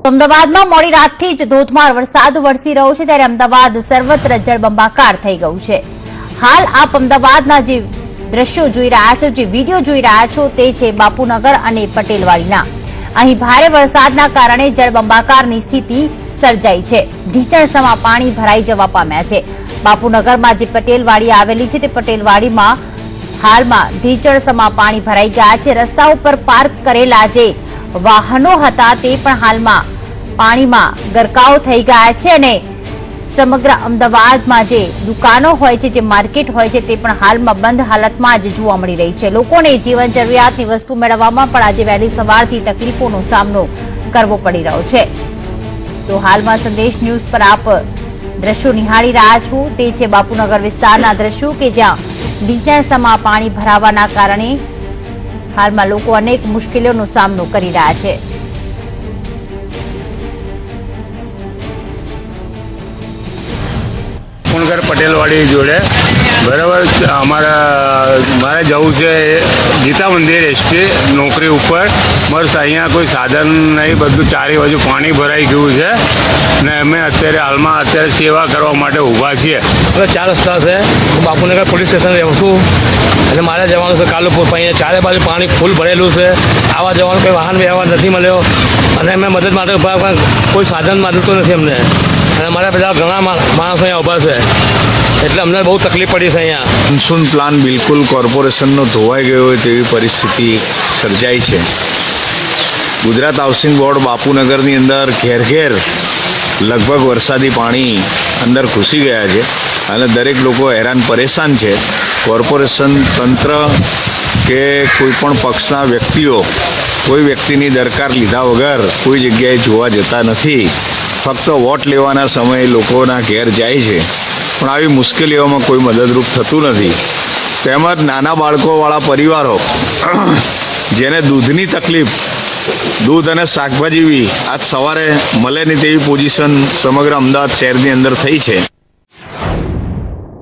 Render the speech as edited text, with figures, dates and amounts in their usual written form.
અમદાવાદમાં મોડી રાતથી જ ધોધમાર વરસાદ વરસી રહ્યો છે ત્યારે અમદાવાદ સર્વત્ર જળબંબાકાર થઈ ગયું છે। હાલ આપ અમદાવાદના જે દ્રશ્યો જોઈ રહ્યા છો, જે વિડીયો જોઈ રહ્યા છો તે છે બાપુનગર અને પટેલવાડીના। અહીં ભારે વરસાદના કારણે જળબંબાકારની સ્થિતિ સર્જાઈ છે। ઢીંચણસમાં પાણી ભરાઈ જવા પામ્યા છે। બાપુનગરમાં જે પટેલવાડી આવેલી છે તે પટેલવાડીમાં હાલમાં ઢીંચણસમાં પાણી ભરાઈ ગયા છે। રસ્તા ઉપર પાર્ક કરેલા જે વાહનો હતા તે પણ હાલમાં પાણીમાં ગરકાવ થઈ ગયા છે અને સમગ્ર અમદાવાદમાં જે દુકાનો હોય છે, જે માર્કેટ હોય છે તે પણ હાલમાં બંધ હાલતમાં જ જોવા મળી રહી છે। લોકોને જીવન જરૂરિયાતની વસ્તુ મેળવવામાં પણ આજે વહેલી સવારથી તકલીફોનો સામનો કરવો પડી રહ્યો છે। તો હાલમાં સંદેશ ન્યૂઝ પર આપ દ્રશ્યો નિહાળી રહ્યા છો તે છે બાપુનગર વિસ્તારના દ્રશ્યો કે જ્યાં ઢીંચણસમાં પાણી ભરાવાના કારણે હાલમાં લોકો અનેક મુશ્કેલીઓનો સામનો કરી રહ્યા છે। બાપુનગર પટેલવાડી જોડે બરાબર મારે જવું છે ગીતા મંદિર એસટી નોકરી ઉપર। બસ અહીંયા કોઈ સાધન નહીં, બધું ચારે બાજુ પાણી ભરાઈ ગયું છે ને અમે અત્યારે સેવા કરવા માટે ઊભા છીએ। હવે 4 રસ્તા છે, બાપુનગર પોલીસ સ્ટેશન રહું છું અને મારે જવાનું છે કાલુપુર। અહીંયા ચારે બાજુ પાણી ફૂલ ભરેલું છે, આવા જવાનું કોઈ વાહન વ્યવહાર નથી મળ્યો અને અમે મદદ માટે ઊભા, કોઈ સાધન મળતું નથી અમને અને અમારા બધા ઘણા માણસો અહીંયા ઊભા છે એટલે અમને બહુ તકલીફ પડી છે। અહીંયા મોન્સૂન પ્લાન બિલકુલ કોર્પોરેશનનો ધોવાઈ ગયો હોય તેવી પરિસ્થિતિ સર્જાઈ છે। ગુજરાત હાઉસિંગ બોર્ડ બાપુનગરની અંદર ઘેર ઘેર લગભગ વરસાદી પાણી અંદર ઘૂસી ગયા છે અને દરેક લોકો હેરાન પરેશાન છે। કોર્પોરેશન તંત્ર કે કોઈ પણ પક્ષના વ્યક્તિઓ કોઈ વ્યક્તિની દરકાર લીધા વગર કોઈ જગ્યાએ જોવા જતા નથી, ફક્ત વોટ લેવાના સમયે લોકોના ઘેર જાય છે પણ આવી મુશ્કેલીઓમાં કોઈ મદદરૂપ થતું નથી। તેમજ નાના બાળકોવાળા પરિવારો જેને દૂધની તકલીફ, દૂધ અને શાકભાજી આજ સવારે મળે નહીં તેવી પોઝિશન સમગ્ર અમદાવાદ શહેરની અંદર થઈ છે।